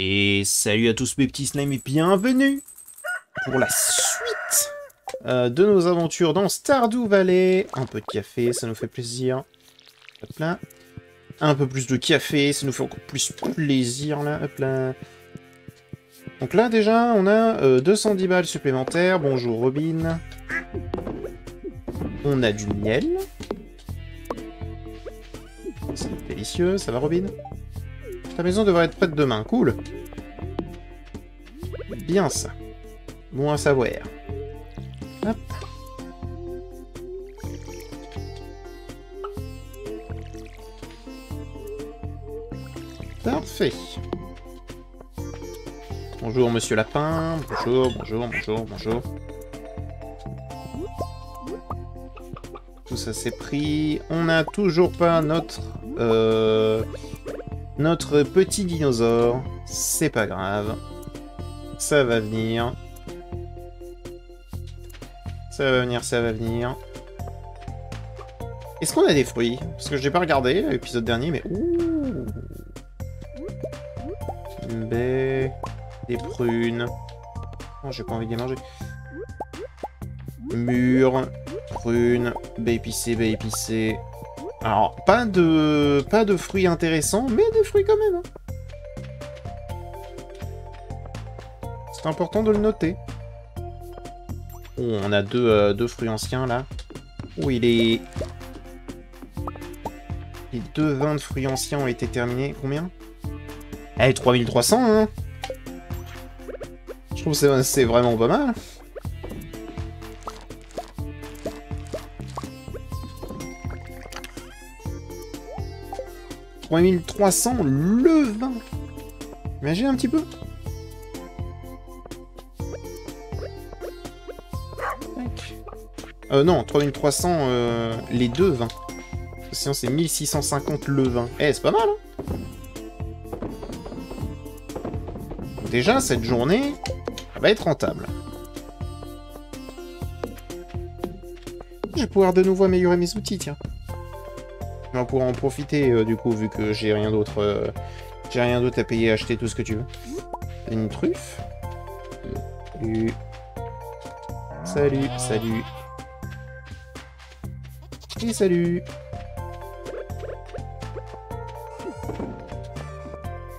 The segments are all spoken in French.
Et salut à tous mes petits slimes et bienvenue pour la suite de nos aventures dans Stardew Valley. Un peu de café, ça nous fait plaisir. Hop là. Un peu plus de café, ça nous fait encore plus plaisir là. Hop là. Donc là déjà, on a 210 balles supplémentaires. Bonjour Robin. On a du miel. C'est délicieux, ça va Robin? Ta maison devrait être prête demain, cool. Bien ça. Bon à savoir. Hop. Parfait. Bonjour Monsieur Lapin. Bonjour, bonjour, bonjour, bonjour. Tout ça c'est pris. On n'a toujours pas notre petit dinosaure. C'est pas grave. Ça va venir. Ça va venir, ça va venir. Est-ce qu'on a des fruits? Parce que je n'ai pas regardé l'épisode dernier, mais... Ouh. Une baie... Des prunes... Non, j'ai pas envie de les manger. Mûres... Prunes... Baie épicée, baie épicée... Alors, pas de fruits intéressants, mais des fruits quand même. Hein. C'est important de le noter. Oh, on a deux fruits anciens, là. Oh, les 2 vins de fruits anciens ont été terminés. Combien? Eh, 3300, hein. Je trouve que c'est vraiment pas mal. « 3300 le vin !» Imagine un petit peu. Non, 3300 les 2 vins. Sinon c'est 1650 le vin. Eh, c'est pas mal, hein. Déjà, cette journée, elle va être rentable. Je vais pouvoir de nouveau améliorer mes outils, tiens. On va pouvoir en profiter, du coup, vu que j'ai rien d'autre à payer, acheter tout ce que tu veux. Une truffe. Salut. Salut, salut. Et salut.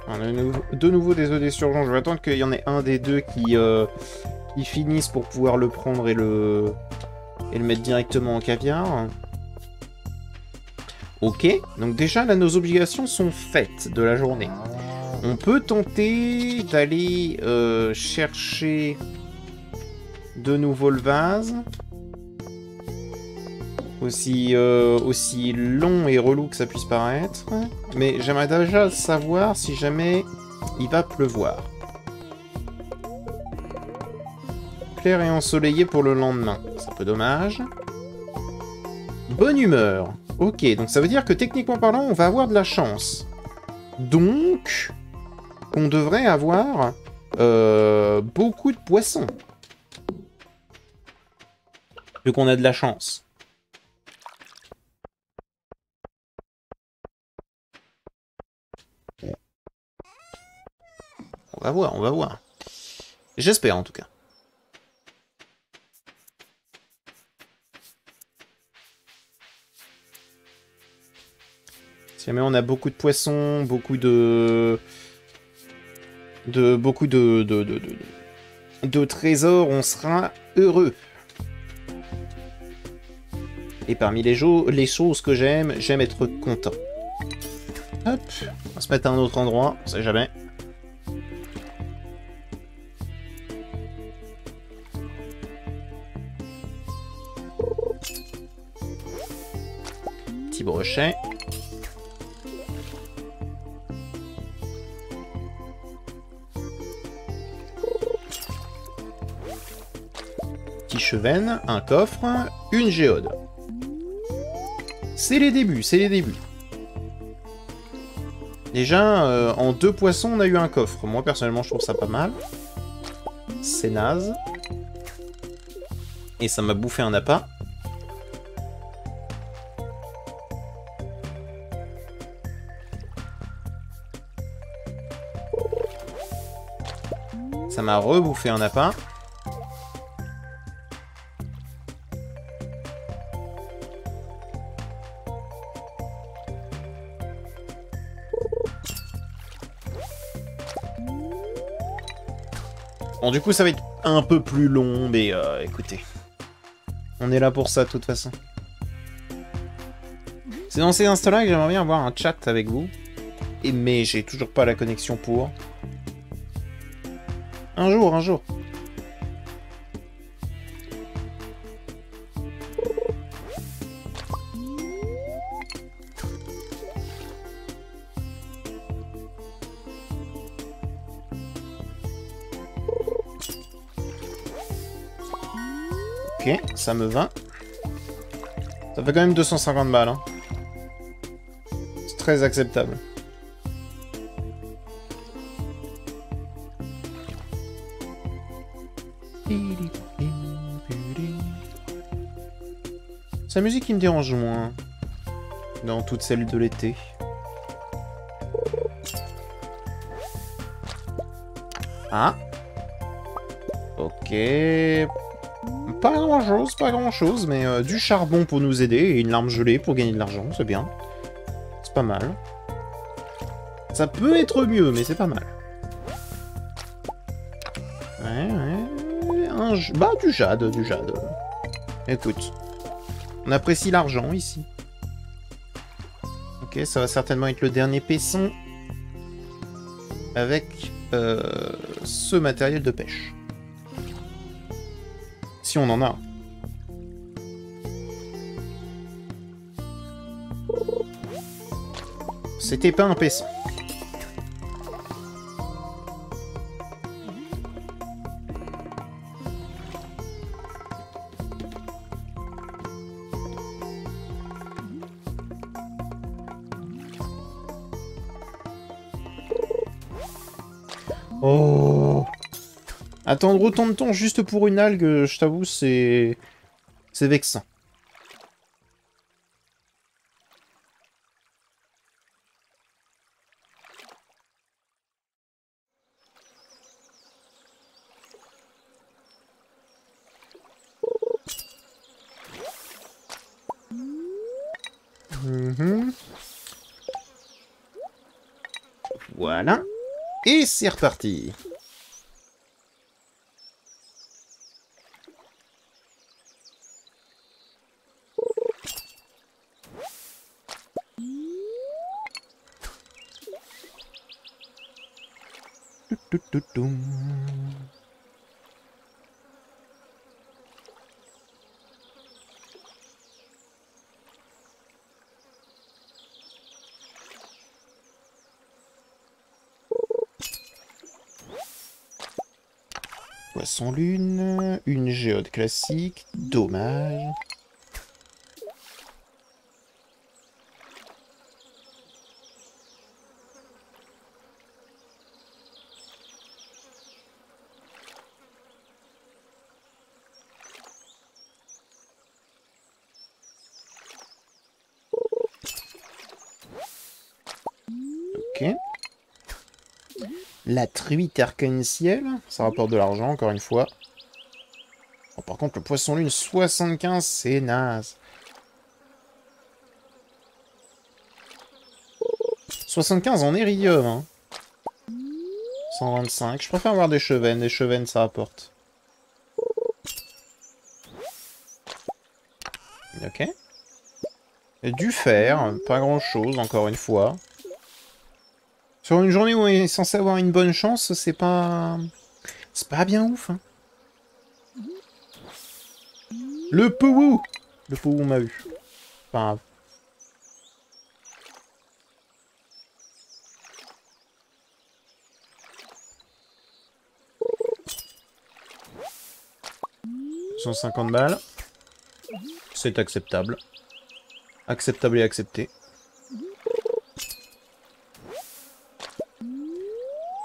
On a de nouveau des œufs d'esturgeon. Je vais attendre qu'il y en ait un des deux qui finisse pour pouvoir le prendre et le mettre directement en caviar. Ok, donc déjà là nos obligations sont faites de la journée. On peut tenter d'aller chercher de nouveau le vase. Aussi long et relou que ça puisse paraître. Mais j'aimerais déjà savoir si jamais il va pleuvoir. Clair et ensoleillé pour le lendemain. C'est un peu dommage. Bonne humeur. Ok, donc ça veut dire que techniquement parlant, on va avoir de la chance. Donc, on devrait avoir beaucoup de poissons. Vu qu'on a de la chance. On va voir, on va voir. J'espère en tout cas. Si jamais on a beaucoup de poissons, beaucoup de trésors, on sera heureux. Et parmi les choses que j'aime être content. Hop, on va se mettre à un autre endroit, on sait jamais. Petit brochet. Chevenne, un coffre, une géode. C'est les débuts, c'est les débuts. Déjà, en 2 poissons, on a eu un coffre. Moi, personnellement, je trouve ça pas mal. C'est naze. Et ça m'a bouffé un appât. Ça m'a rebouffé un appât. Bon, du coup, ça va être un peu plus long, mais écoutez. On est là pour ça, de toute façon. C'est dans ces instants-là que j'aimerais bien avoir un chat avec vous. Mais j'ai toujours pas la connexion pour. Un jour, un jour. Ok, ça me va. Ça fait quand même 250 balles. Hein. C'est très acceptable. C'est la musique qui me dérange moins dans toutes celles de l'été. Ah. Ok. Pas grand-chose, pas grand-chose, mais du charbon pour nous aider et une larme gelée pour gagner de l'argent, c'est bien. C'est pas mal. Ça peut être mieux, mais c'est pas mal. Ouais. Bah, du jade, du jade. Écoute. On apprécie l'argent, ici. Ok, ça va certainement être le dernier paisson. Avec ce matériel de pêche. Si on en a. C'était pas un paisson. Oh. Attendre autant de temps juste pour une algue, je t'avoue, c'est vexant. Voilà. Et c'est reparti. Poisson lune, une géode classique, dommage. Ok. La truite arc-en-ciel, ça rapporte de l'argent, encore une fois. Oh, par contre, le poisson lune 75, c'est naze. 75 en éridium, hein. 125. Je préfère avoir des chevennes ça rapporte. Ok. Et du fer, pas grand chose, encore une fois. Sur une journée où on est censé avoir une bonne chance, c'est pas... C'est pas bien ouf, hein. Le Powoo! Le Powoo m'a eu. Pas grave. « 150 balles. C'est acceptable. Acceptable et accepté.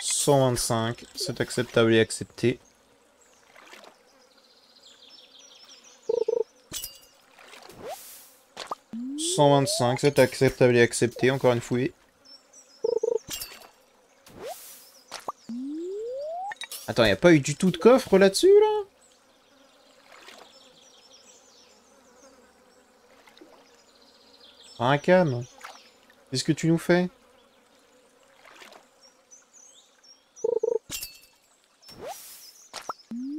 125, c'est acceptable et accepté. « 125, c'est acceptable et accepté, encore une fouille. Attends, y a pas eu du tout de coffre là-dessus, là? Un cam. Qu'est-ce que tu nous fais?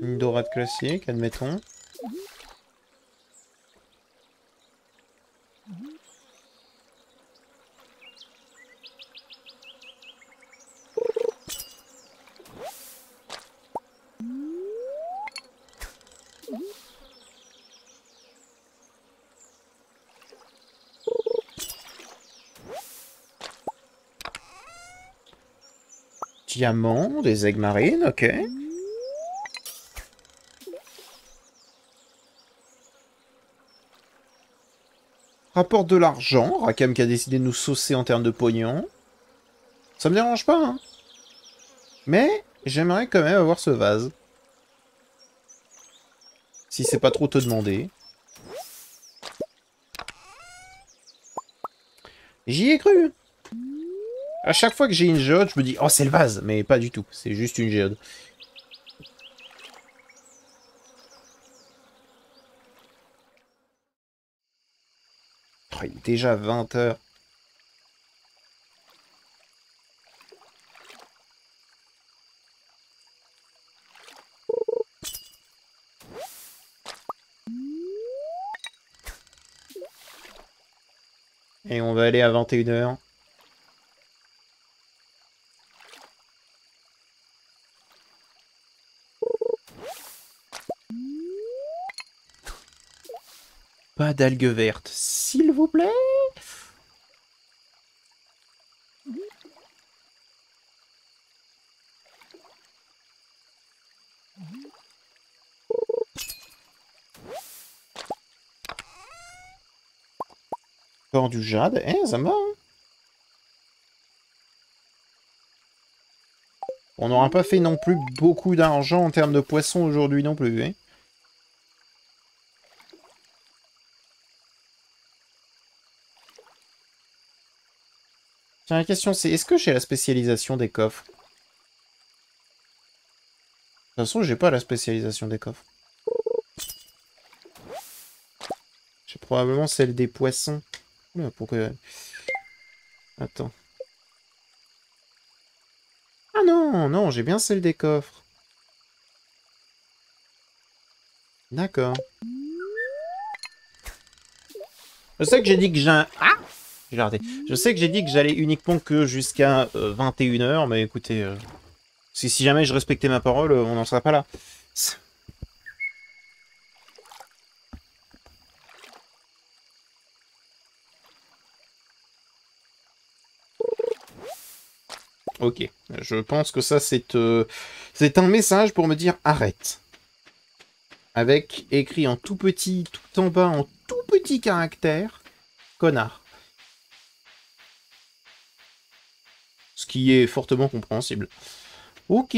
Une dorade classique, admettons. Diamant, des aigues marines, ok. Rapporte de l'argent, Rakam qui a décidé de nous saucer en termes de pognon. Ça me dérange pas, hein. Mais j'aimerais quand même avoir ce vase. Si c'est pas trop te demander. J'y ai cru. À chaque fois que j'ai une géode, je me dis, oh c'est le vase, mais pas du tout, c'est juste une géode. Oh, il est déjà 20 h. Et on va aller à 21 h. Pas d'algues vertes, s'il vous plaît. Encore du jade, ça va. Hein. On n'aura pas fait non plus beaucoup d'argent en termes de poissons aujourd'hui non plus. Hein. Tiens, la question c'est, est-ce que j'ai la spécialisation des coffres? De toute façon, j'ai pas la spécialisation des coffres. J'ai probablement celle des poissons. Oula, pourquoi... Attends. Ah non, non, j'ai bien celle des coffres. D'accord. Je sais que j'ai dit que j'ai un... Ah! J'ai raté. Je sais que j'ai dit que j'allais uniquement que jusqu'à 21 h, mais écoutez... si jamais je respectais ma parole, on n'en serait pas là. Ok, je pense que ça c'est un message pour me dire arrête. Avec écrit en tout petit, tout en bas, en tout petit caractère, connard. Ce qui est fortement compréhensible. Ok.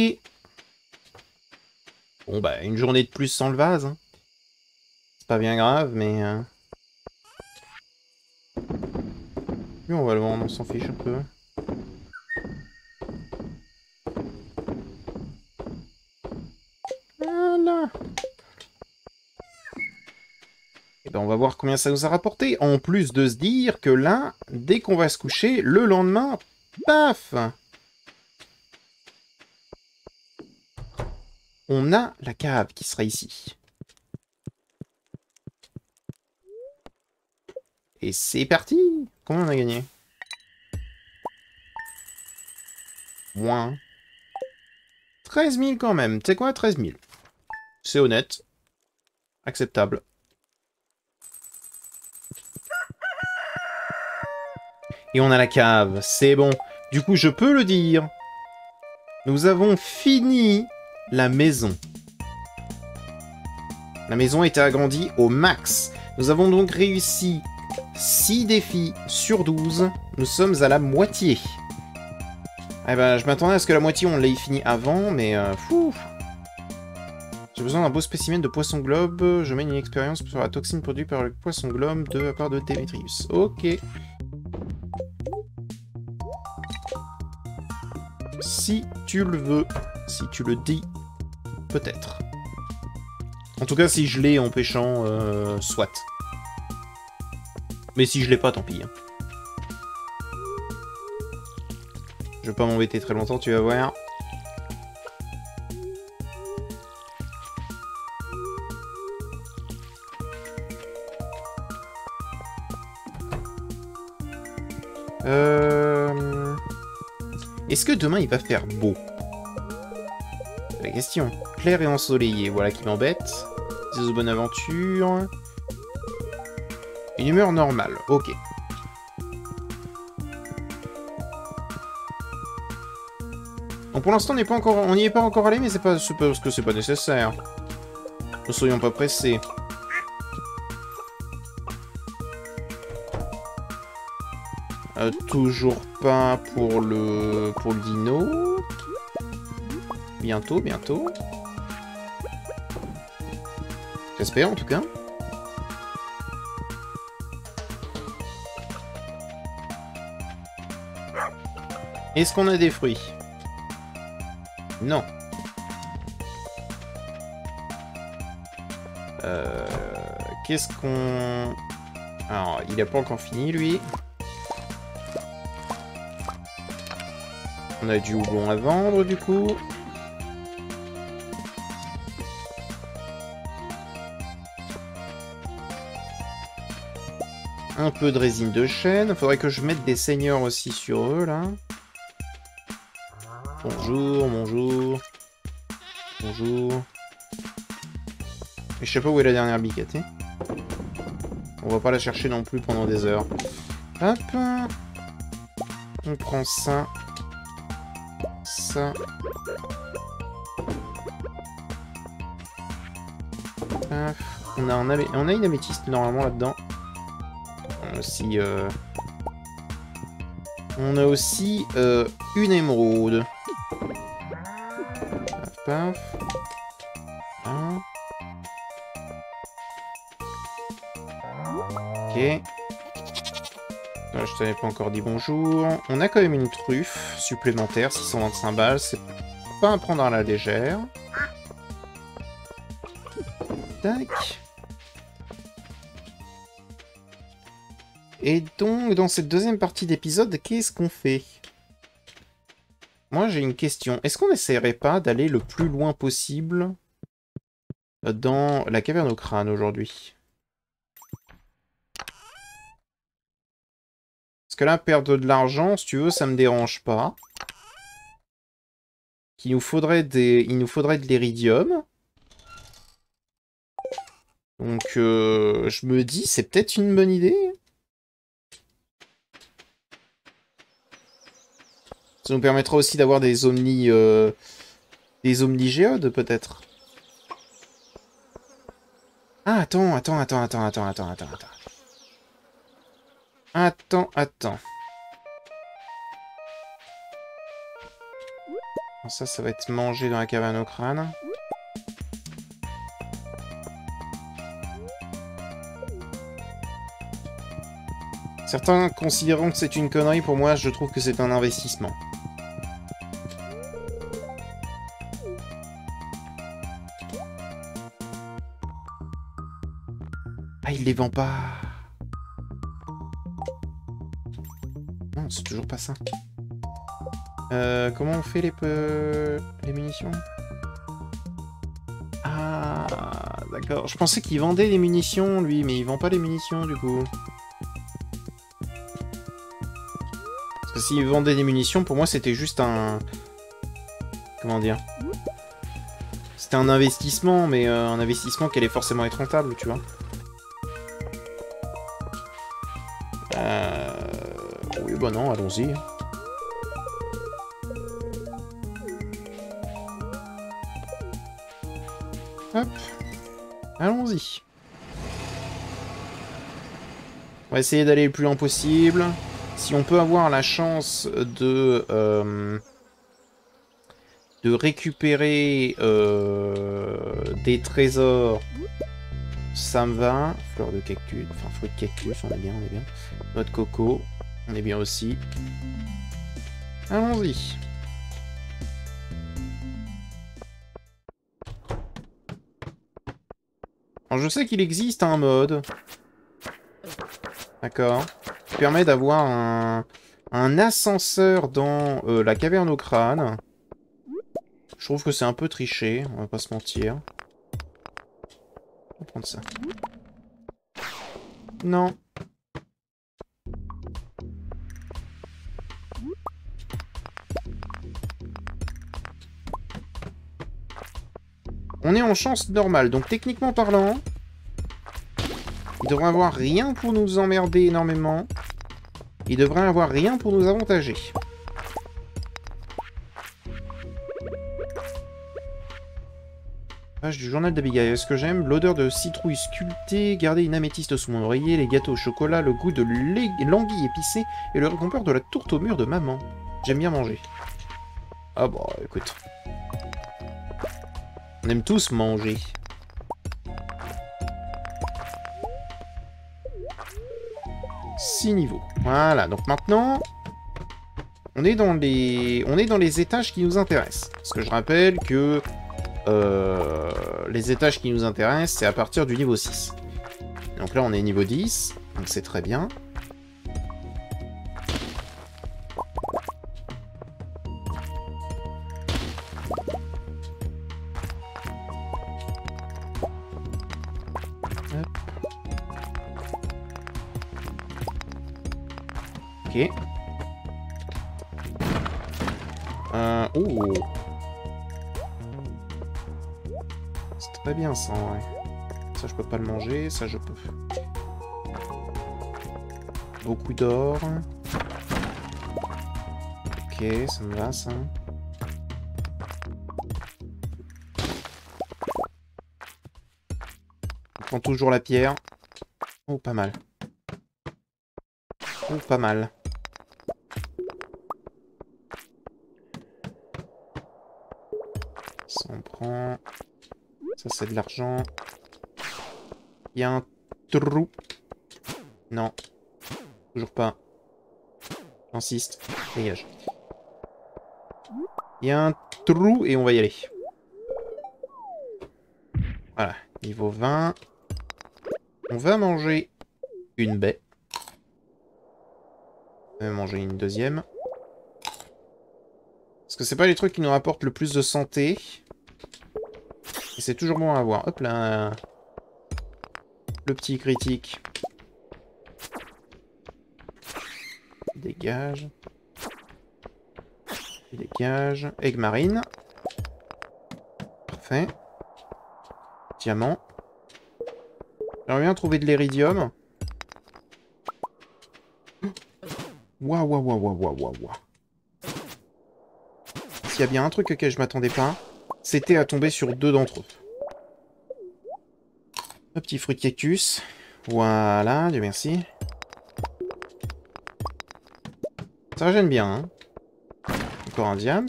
Bon bah, une journée de plus sans le vase. Hein. C'est pas bien grave, mais... Lui, on va le vendre, on s'en fiche un peu. Voilà. Et ben on va voir combien ça nous a rapporté. En plus de se dire que là, dès qu'on va se coucher, le lendemain, paf! On a la cave qui sera ici. Et c'est parti! Combien on a gagné? Moins. 13 000 quand même. Tu sais quoi? 13 000. C'est honnête. Acceptable. Et on a la cave. C'est bon. Du coup, je peux le dire. Nous avons fini la maison. La maison a été agrandie au max. Nous avons donc réussi 6 défis sur 12. Nous sommes à la moitié. Eh ben, je m'attendais à ce que la moitié, on l'ait fini avant, mais... fou. J'ai besoin d'un beau spécimen de poisson globe. Je mène une expérience sur la toxine produite par le poisson globe de la part de Démétrius. Ok. Si tu le veux. Si tu le dis. peut-être. En tout cas, si je l'ai en pêchant, soit. Mais si je l'ai pas, tant pis. Hein. Je vais pas m'embêter très longtemps, tu vas voir. Est-ce que demain il va faire beau? C'est la question. Clair et ensoleillé, voilà qui m'embête. Des bonne aventure. Une humeur normale, ok. Bon, pour l'instant on n'y est pas encore allé, mais c'est pas parce que c'est pas nécessaire. Ne soyons pas pressés. Toujours pas pour le dino. Bientôt, bientôt. J'espère en tout cas. Est-ce qu'on a des fruits? Non. Qu'est-ce qu'on... Alors, il a pas encore fini, lui. On a du houblon à vendre, du coup. Un peu de résine de chêne. Faudrait que je mette des seigneurs aussi sur eux, là. Bonjour, bonjour. Bonjour. Et je sais pas où est la dernière biquette. Hein. On va pas la chercher non plus pendant des heures. Hop. On prend ça. Ça. Paf. On a une améthyste normalement là-dedans. On a aussi une émeraude. Paf, paf. Hein. Ok. Je t'avais pas encore dit bonjour. On a quand même une truffe supplémentaire, 625 balles. C'est pas à prendre à la légère. Tac. Et donc, dans cette deuxième partie d'épisode, qu'est-ce qu'on fait? Moi, j'ai une question. Est-ce qu'on n'essaierait pas d'aller le plus loin possible dans la caverne au crâne aujourd'hui? Parce que là, perdre de l'argent, si tu veux, ça me dérange pas. Il nous faudrait de l'iridium. Donc, je me dis, c'est peut-être une bonne idée. Ça nous permettra aussi d'avoir des omnigéodes, peut-être. Ah, attends. Attends. Ça va être mangé dans la caverne au crâne. Certains considérant que c'est une connerie, pour moi, je trouve que c'est un investissement. Ah, il les vend pas. Non, c'est toujours pas ça. Comment on fait les munitions? Ah, d'accord. Je pensais qu'il vendait les munitions, lui, mais il vend pas les munitions, du coup. Parce que s'il vendait des munitions, pour moi, c'était juste un... Comment dire? C'était un investissement, mais un investissement qui allait forcément être rentable, tu vois. Oui, bah non, allons-y. Hop. Allons-y. On va essayer d'aller le plus loin possible. Si on peut avoir la chance de récupérer des trésors, ça me va. Fleur de cactus, enfin fruit de cactus, on est bien. Noix de coco, on est bien aussi. Allons-y. Alors, je sais qu'il existe un mode. D'accord. Qui permet d'avoir un ascenseur dans la caverne au crâne. Je trouve que c'est un peu triché, on va pas se mentir. On va prendre ça. Non. On est en chance normale, donc techniquement parlant, il devrait avoir rien pour nous emmerder énormément. Il devrait avoir rien pour nous avantager. Page du journal d'Abigail. Est-ce que j'aime l'odeur de citrouille sculptée, garder une améthyste sous mon oreiller, les gâteaux au chocolat, le goût de l'anguille épicée et le réconfort de la tourte au mur de maman. J'aime bien manger. Ah bah, écoute. On aime tous manger. Six niveaux. Voilà, donc maintenant... On est dans les étages qui nous intéressent. Parce que je rappelle que... les étages qui nous intéressent, c'est à partir du niveau 6. Donc là, on est niveau 10, donc c'est très bien. Hop. Ok. Oh. C'est très bien ça, ouais. Ça, je peux pas le manger, ça, je peux. Beaucoup d'or. Ok, ça me va, ça. On prend toujours la pierre. Oh, pas mal. Oh, pas mal. Ça, on prend... Ça, c'est de l'argent. Il y a un trou. Non. Toujours pas. J'insiste. Dégage. Il y a un trou et on va y aller. Voilà. Niveau 20. On va manger une baie. On va manger une deuxième. Parce que c'est pas les trucs qui nous rapportent le plus de santé. Et c'est toujours bon à avoir. Hop là. Le petit critique. Dégage. Dégage. Egg marine. Parfait. Diamant. J'aimerais bien trouver de l'iridium. Waouh, waouh, waouh, waouh, waouh, waouh, waouh. S'il y a bien un truc auquel je m'attendais pas, c'était à tomber sur deux d'entre eux. Un petit fruit de cactus. Voilà, Dieu merci. Ça gêne bien, hein. Encore un diams.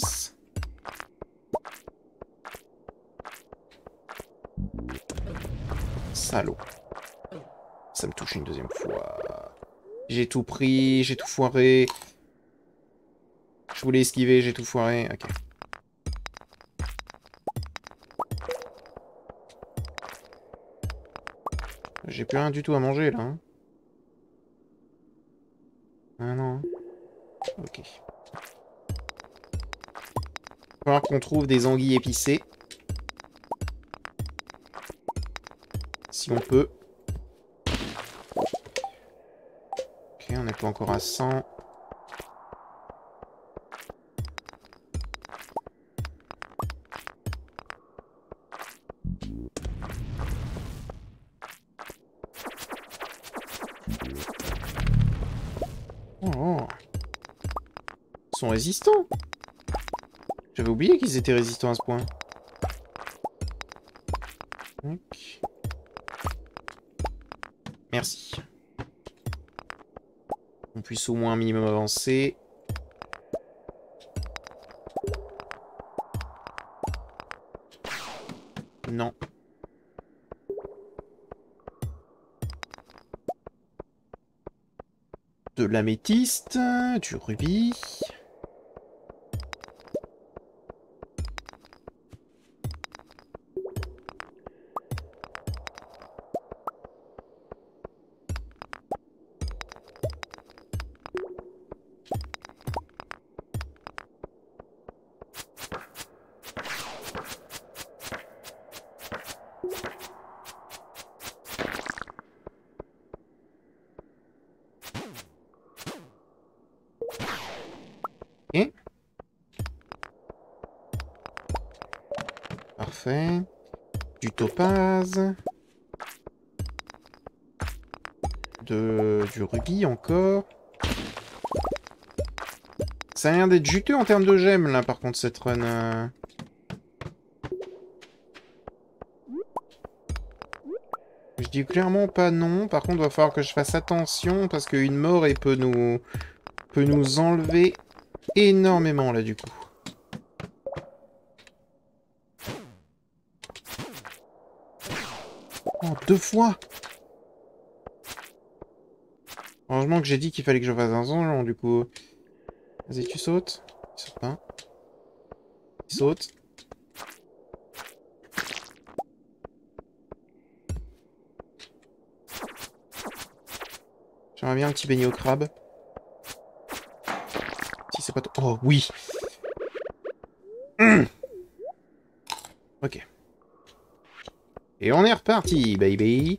Salaud. Ça me touche une deuxième fois. J'ai tout pris, j'ai tout foiré. Je voulais esquiver, j'ai tout foiré. Ok. J'ai plus rien du tout à manger, là. Hein. Ah non. Ok. Il va falloir qu'on trouve des anguilles épicées. Si on peut. Ok, on n'est pas encore à 100. Oh. Ils sont résistants. J'avais oublié qu'ils étaient résistants à ce point. Donc. Merci. On puisse au moins un minimum avancer. Non. De l'améthyste, du rubis. parfait. Du topaz. Du rubis encore. Ça a l'air d'être juteux en termes de gemmes, là, par contre, cette run. Je dis clairement pas non. Par contre, il va falloir que je fasse attention, parce qu'une mort, elle peut nous enlever énormément, là, du coup. Oh, 2 fois! Heureusement que j'ai dit qu'il fallait que je fasse un donjon, du coup. Vas-y, tu sautes. Il saute pas. Il saute. J'aimerais bien un petit beignet au crabe. Si c'est pas... Oh, oui! Ok. Et on est reparti, baby!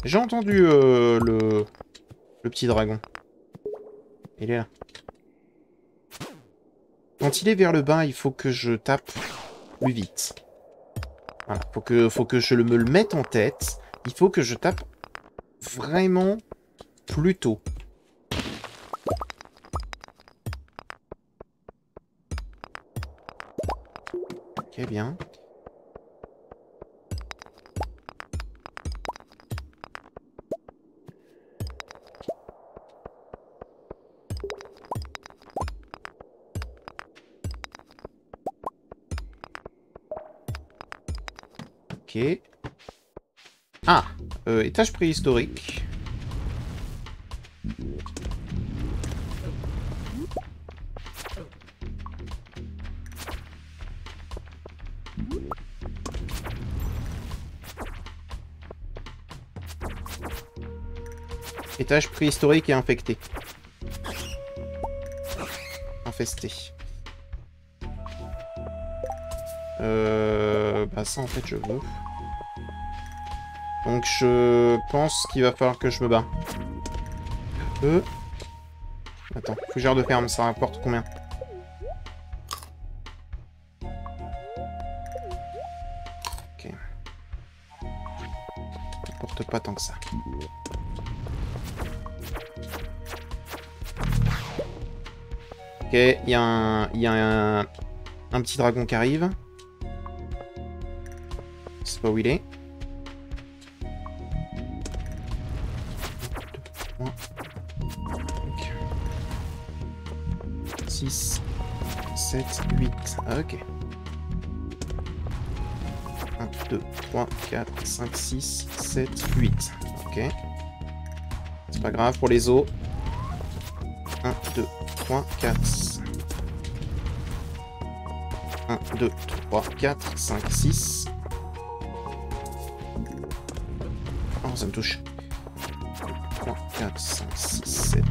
J'ai entendu le petit dragon. Il est là. Quand il est vers le bas, il faut que je tape plus vite. Voilà, faut que je me le mette en tête. Il faut que je tape vraiment plus tôt. Ok, bien. Ok. Ah, étage préhistorique. Étage préhistorique et infecté. Infesté. Bah ça en fait je veux. Donc je pense qu'il va falloir que je me bats. Attends, fougère de ferme, ça rapporte combien? Ok. Ça rapporte pas tant que ça. Ok, il y a un petit dragon qui arrive. Je sais pas où il est. 6, 7, 8. Ah, ok. 1, 2, 3, 4, 5, 6, 7, 8. Ok. C'est pas grave pour les os. 1, 2, 3, 4. 1, 2, 3, 4, 5, 6. Oh, ça me touche. 3, 4, 5, 6, 7.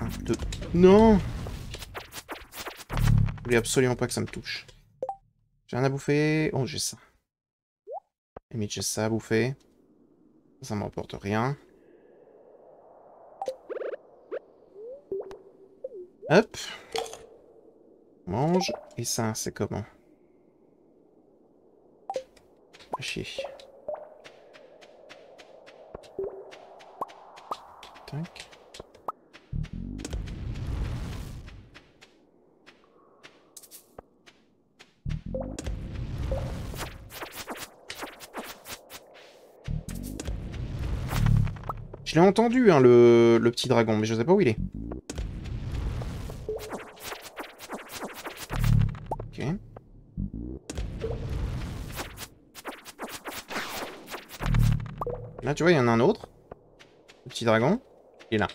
1, 2. Non! Je voulais absolument pas que ça me touche. J'ai rien à bouffer. Oh, j'ai ça. Limite, j'ai ça à bouffer. Ça me rapporte rien. Hop. Mange. Et ça, c'est comment? Pas chier. Tac. Je l'ai entendu, hein, le petit dragon, mais je sais pas où il est. Ok. Là, tu vois, il y en a un autre. Le petit dragon. Il est là.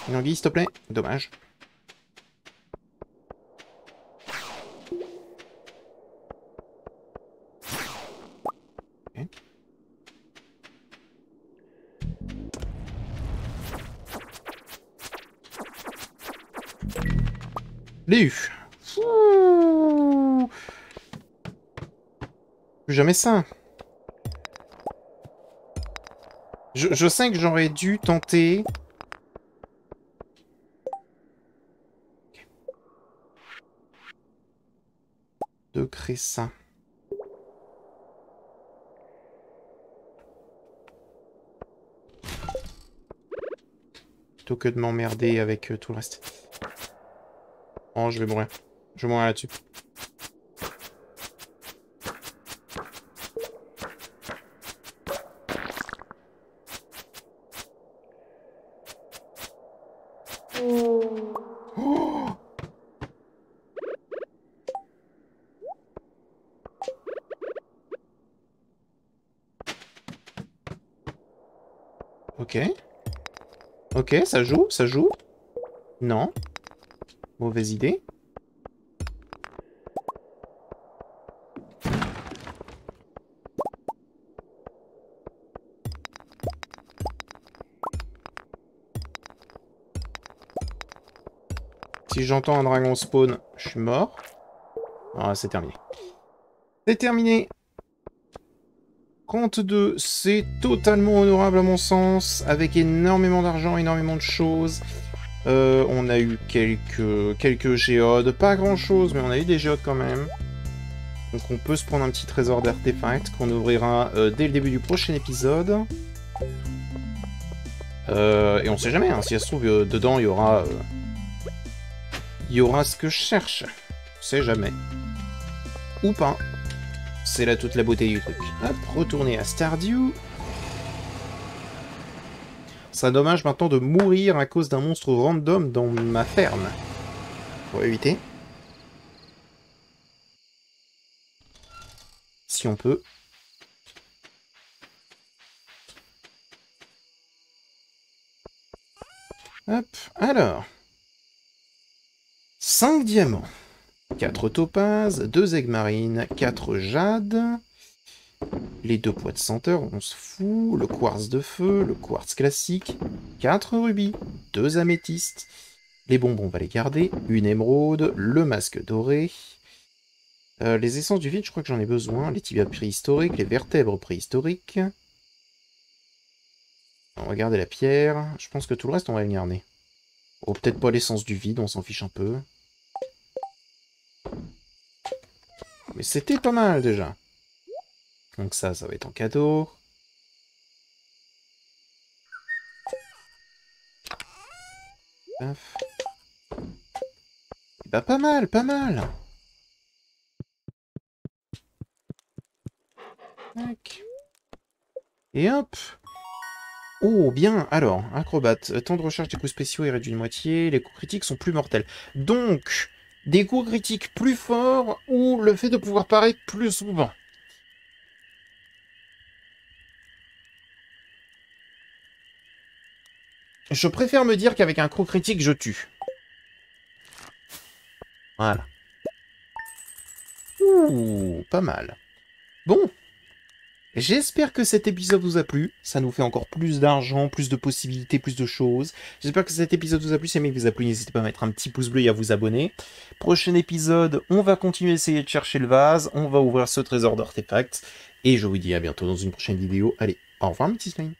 Une anguille, s'il te plaît. Dommage. Ok. L'ai eu. Ouh. Plus jamais ça. Je sais que j'aurais dû tenter... de créer ça. Plutôt que de m'emmerder avec tout le reste. Oh, je vais mourir. Je vais mourir là-dessus. Oh, ok. Ok, ça joue, ça joue. Non. Mauvaise idée. Si j'entends un dragon spawn, je suis mort. Ah, c'est terminé. C'est terminé. 32, c'est totalement honorable à mon sens, avec énormément d'argent, énormément de choses. On a eu quelques géodes, pas grand chose, mais on a eu des géodes quand même. Donc on peut se prendre un petit trésor d'artefacts qu'on ouvrira dès le début du prochain épisode. Et on sait jamais, hein, si ça se trouve, dedans il y aura ce que je cherche. On sait jamais. Ou pas. C'est là toute la beauté du truc. Hop, retourner à Stardew. C'est dommage maintenant de mourir à cause d'un monstre random dans ma ferme. Pour éviter. Si on peut. Hop, alors. 5 diamants. 4 topazes, 2 aigues marines, 4 jades, les 2 pois de senteur, on se fout, le quartz de feu, le quartz classique, 4 rubis, 2 améthystes, les bonbons on va les garder, une émeraude, le masque doré, les essences du vide je crois que j'en ai besoin, les tibias préhistoriques, les vertèbres préhistoriques, on va garder la pierre, je pense que tout le reste on va le garder. Oh peut-être pas l'essence du vide, on s'en fiche un peu. Mais c'était pas mal déjà. Donc ça va être en cadeau. Paf. Bah pas mal, pas mal. Tac. Et hop. Oh, bien. Alors, acrobate. Temps de recherche des coups spéciaux est réduit de moitié. Les coups critiques sont plus mortels. Donc, des coups critiques plus forts ou le fait de pouvoir paraître plus souvent. Je préfère me dire qu'avec un coup critique, je tue. Voilà. Ouh, pas mal. Bon. J'espère que cet épisode vous a plu. Ça nous fait encore plus d'argent, plus de possibilités, plus de choses. J'espère que cet épisode vous a plu. Si jamais il vous a plu, n'hésitez pas à mettre un petit pouce bleu et à vous abonner. Prochain épisode, on va continuer à essayer de chercher le vase. On va ouvrir ce trésor d'artefacts. Et je vous dis à bientôt dans une prochaine vidéo. Allez, au revoir mes petits smiles.